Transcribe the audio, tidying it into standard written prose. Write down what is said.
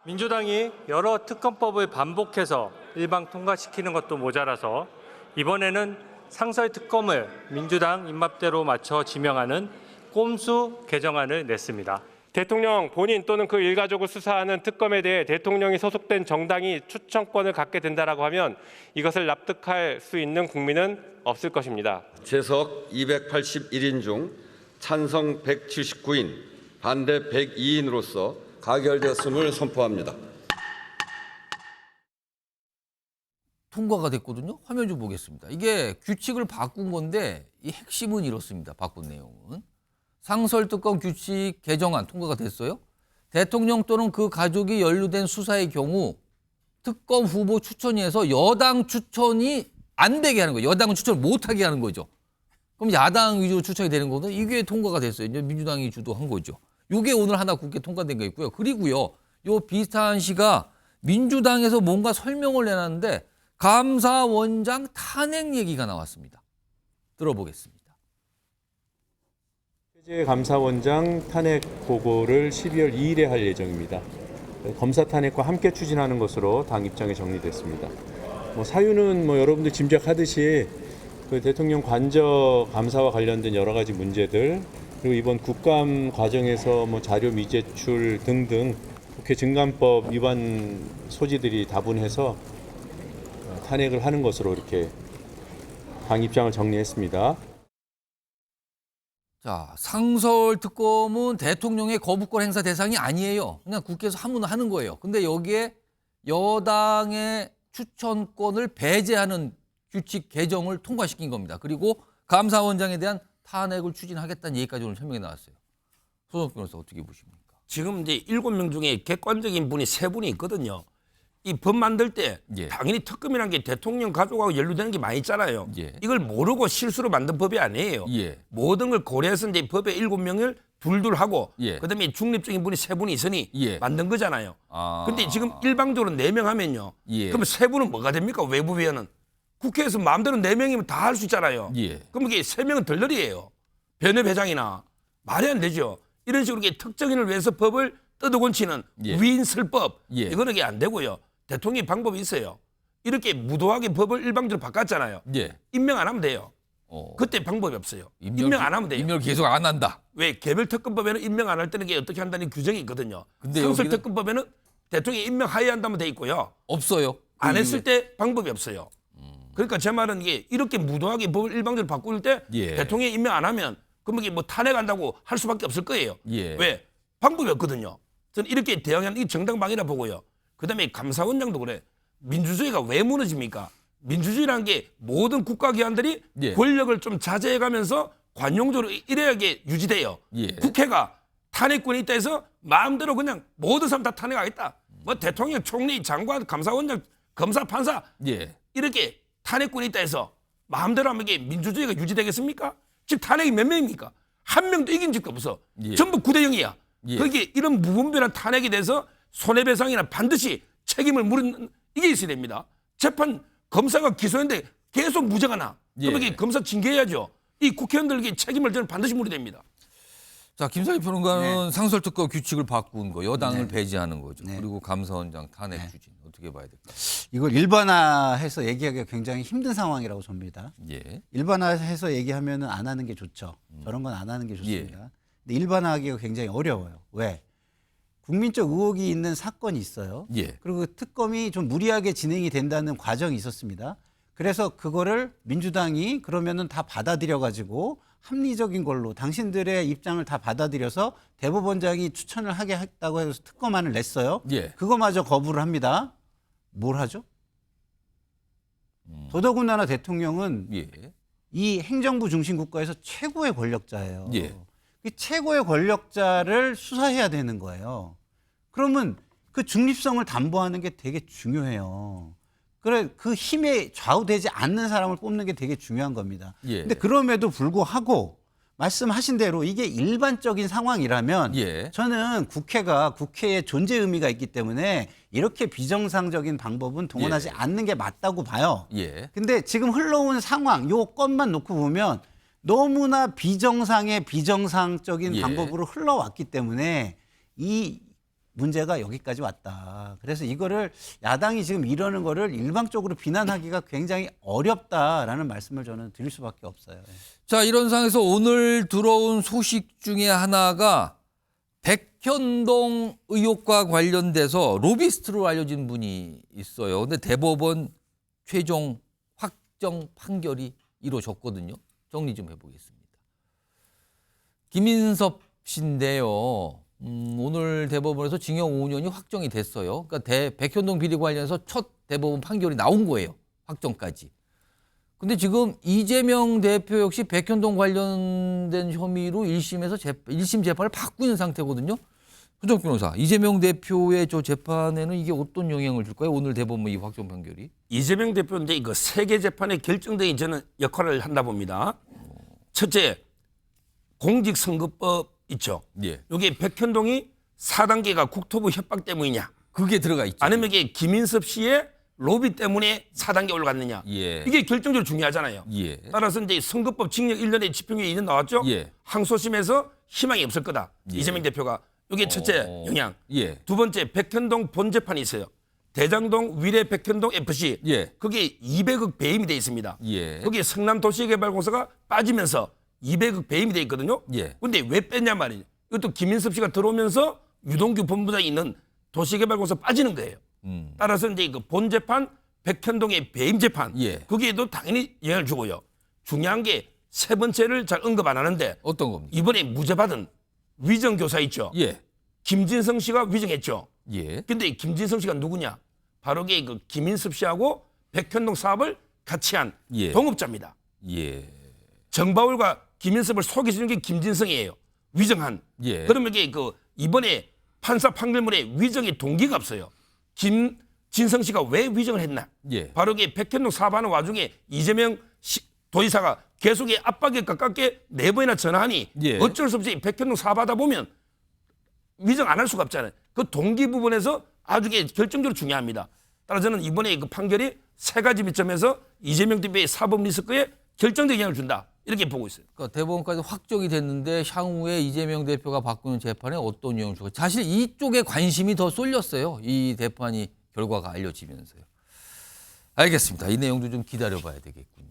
민주당이 여러 특검법을 반복해서 일방 통과시키는 것도 모자라서 이번에는 상설 특검을 민주당 입맛대로 맞춰 지명하는 꼼수 개정안을 냈습니다. 대통령 본인 또는 그 일가족을 수사하는 특검에 대해 대통령이 소속된 정당이 추천권을 갖게 된다라고 하면 이것을 납득할 수 있는 국민은 없을 것입니다. 재석 281인 중 찬성 179인, 반대 102인으로서 가결되었음을 선포합니다. 통과가 됐거든요. 화면 좀 보겠습니다. 이게 규칙을 바꾼 건데 이 핵심은 이렇습니다. 바꾼 내용은. 상설특검 규칙 개정안 통과가 됐어요. 대통령 또는 그 가족이 연루된 수사의 경우 특검 후보 추천위에서 여당 추천이 안 되게 하는 거예요. 여당은 추천을 못하게 하는 거죠. 그럼 야당 위주로 추천이 되는 거거든요. 이게 통과가 됐어요. 이제 민주당이 주도한 거죠. 이게 오늘 하나 국회 통과된 거 있고요. 그리고요. 요 비슷한 시가 민주당에서 뭔가 설명을 내놨는데 감사원장 탄핵 얘기가 나왔습니다. 들어보겠습니다. 감사원장 탄핵 보고를 12월 2일에 할 예정입니다. 검사 탄핵과 함께 추진하는 것으로 당 입장이 정리됐습니다. 사유는 여러분들 짐작하듯이 그 대통령 관저 감사와 관련된 여러 가지 문제들, 그리고 이번 국감 과정에서 자료 미제출 등등 국회 증감법 위반 소지들이 다분해서 탄핵을 하는 것으로 이렇게 당 입장을 정리했습니다. 자, 상설특검은 대통령의 거부권 행사 대상이 아니에요. 그냥 국회에서 하는 거예요. 근데 여기에 여당의 추천권을 배제하는 규칙 개정을 통과시킨 겁니다. 그리고 감사원장에 대한 탄핵을 추진하겠다는 얘기까지 오늘 설명이 나왔어요. 손석희 변호사 어떻게 보십니까? 지금 이제 7명 중에 객관적인 분이 3분이 있거든요. 이 법 만들 때 예. 당연히 특검이라는 게 대통령 가족하고 연루되는 게 많이 있잖아요. 예. 이걸 모르고 실수로 만든 법이 아니에요. 예. 모든 걸 고려해서 이제 법에 7명을 둘둘 하고 예. 그다음에 중립적인 분이 3분이 있으니 예. 만든 거잖아요. 아. 근데 지금 일방적으로 4명 하면요. 예. 그럼 3분은 뭐가 됩니까? 외부위원은. 국회에서 마음대로 4명이면 다 할 수 있잖아요. 예. 그럼 이게 3명은 덜덜이에요. 변협회장이나 말이 안 되죠. 이런 식으로 이게 특정인을 위해서 법을 뜯어곤치는 예. 위인설법. 예. 이거는 이게 안 되고요. 대통령이 방법이 있어요. 이렇게 무도하게 법을 일방적으로 바꿨잖아요. 예. 임명 안 하면 돼요. 그때 방법이 없어요. 임명 안 하면 돼요. 임명 계속 안 한다. 왜 개별특검법에는 임명 안 할 때는 이게 어떻게 한다는 규정이 있거든요. 근데 상설특검법에는 대통령이 임명 하에 한다면 돼 있고요. 없어요. 안 했을 때 방법이 없어요. 그러니까 제 말은 이게 이렇게 무도하게 법을 일방적으로 바꿀 때 예. 대통령이 임명 안 하면 그럼 이게 탄핵한다고 할 수밖에 없을 거예요. 예. 왜? 방법이 없거든요. 저는 이렇게 대응하는 이 정당방위라 보고요. 그다음에 감사원장도 그래. 민주주의가 왜 무너집니까? 민주주의라는 게 모든 국가기관들이 예. 권력을 좀 자제해가면서 관용적으로 이래야게 유지돼요. 예. 국회가 탄핵권이 있다 해서 마음대로 그냥 모든 사람 다 탄핵하겠다. 대통령, 총리, 장관, 감사원장, 검사, 판사 예. 이렇게 탄핵권이 있다 해서 마음대로 하면 이게 민주주의가 유지되겠습니까? 지금 탄핵이 몇 명입니까? 한 명도 이긴 적도 없어. 예. 전부 9대0이야. 예. 거기에 이런 무분별한 탄핵에 대해서 손해배상이나 반드시 책임을 물은 이게 있어야 됩니다. 재판 검사가 기소했는데 계속 무죄가 나. 그러면 예. 이게 검사 징계해야죠. 이 국회의원들에게 책임을 저는 반드시 물어야 됩니다. 자, 김상희 평론가는 상설특검 규칙을 바꾼 거, 여당을 배제하는 거죠. 네. 그리고 감사원장 탄핵 추진 어떻게 봐야 될까? 이걸 일반화해서 얘기하기가 굉장히 힘든 상황이라고 봅니다. 예. 일반화해서 얘기하면 안 하는 게 좋죠. 저런 건 안 하는 게 좋습니다. 근데 일반화하기가 굉장히 어려워요. 왜? 국민적 의혹이 있는 사건이 있어요. 예. 그리고 그 특검이 좀 무리하게 진행이 된다는 과정이 있었습니다. 그래서 그거를 민주당이 그러면은 다 받아들여 가지고 합리적인 걸로 당신들의 입장을 다 받아들여서 대법원장이 추천을 하게 했다고 해서 특검안을 냈어요. 예. 그거마저 거부를 합니다. 뭘 하죠? 더더군다나 대통령은 예. 이 행정부 중심 국가에서 최고의 권력자예요. 예. 이 최고의 권력자를 수사해야 되는 거예요. 그러면 그 중립성을 담보하는 게 되게 중요해요. 그래 그 힘에 좌우되지 않는 사람을 뽑는 게 되게 중요한 겁니다. 예. 근데 그럼에도 불구하고 말씀하신 대로 이게 일반적인 상황이라면 예. 저는 국회가 국회의 존재 의미가 있기 때문에 이렇게 비정상적인 방법은 동원하지 예. 않는 게 맞다고 봐요. 예. 근데 지금 흘러온 상황, 요 건만 놓고 보면 너무나 비정상의 비정상적인 예. 방법으로 흘러왔기 때문에 이 문제가 여기까지 왔다. 그래서 이거를 야당이 지금 이러는 거를 일방적으로 비난하기가 굉장히 어렵다라는 말씀을 저는 드릴 수밖에 없어요. 자, 이런 상황에서 오늘 들어온 소식 중에 하나가 백현동 의혹과 관련돼서 로비스트로 알려진 분이 있어요. 근데 대법원 최종 확정 판결이 이루어졌거든요. 정리 좀 해보겠습니다. 김인섭 씨인데요. 오늘 대법원에서 징역 5년이 확정이 됐어요. 그러니까 백현동 비리 관련해서 첫 대법원 판결이 나온 거예요. 확정까지. 근데 지금 이재명 대표 역시 백현동 관련된 혐의로 1심 재판을 받고 있는 상태거든요. 손정욱 변호사, 이재명 대표의 저 재판에는 이게 어떤 영향을 줄까요? 오늘 대법원 이 확정 판결이. 이재명 대표인데 이거 세계 재판에 결정적인 저는 역할을 한다 봅니다. 첫째, 공직선거법 있죠. 예. 여기 백현동이 4단계가 국토부 협박 때문이냐, 그게 들어가 있죠. 아니면 이게 김인섭 씨의 로비 때문에 4단계 올라갔느냐. 예. 이게 결정적으로 중요하잖아요. 예. 따라서 이제 선거법 징역 1년에 집행유예 2년 나왔죠. 예. 항소심에서 희망이 없을 거다. 예. 이재명 대표가. 이게 첫째 영향. 예. 두 번째, 백현동 본재판이 있어요. 대장동 위례 백현동 FC. 예. 거기에 200억 배임이 돼 있습니다. 예. 거기에 성남도시개발공사가 빠지면서 200억 배임이 돼 있거든요. 예. 근데 왜 뺐냐 말이에요. 이것도 김인섭 씨가 들어오면서 유동규 본부장이 있는 도시개발공사 빠지는 거예요. 따라서 이제 그 본재판 백현동의 배임 재판. 예. 거기에도 당연히 영향을 주고요. 중요한 게 세 번째를 잘 언급 안 하는데 어떤 겁니까? 이번에 무죄 받은 위정교사 있죠. 예. 김진성 씨가 위정했죠. 예. 근데 김진성 씨가 누구냐? 바로 그 김인섭 씨하고 백현동 사업을 같이 한 예. 동업자입니다. 예. 정바울과 김인섭을 속이시는 게 김진성이에요. 위정한. 예. 그러면 이게 그 이번에 판사 판결문에 위정의 동기가 없어요. 김진성 씨가 왜 위정을 했나? 예. 바로 이게 백현동 사업하는 와중에 이재명 도지사가 계속 압박에 가깝게 4번이나 전화하니 예. 어쩔 수 없이 백현동 사업하다 보면 위정 안 할 수가 없잖아요. 그 동기 부분에서 아주 결정적으로 중요합니다. 따라서 저는 이번에 그 판결이 세 가지 미점에서 이재명 대표의 사법 리스크에 결정적인 영향을 준다. 이렇게 보고 있어요. 그러니까 대법원까지 확정이 됐는데 향후에 이재명 대표가 받고 있는 재판에 어떤 영향을 줄까? 사실 이쪽에 관심이 더 쏠렸어요. 이 재판이 결과가 알려지면서요. 알겠습니다. 이 내용도 좀 기다려봐야 되겠군요.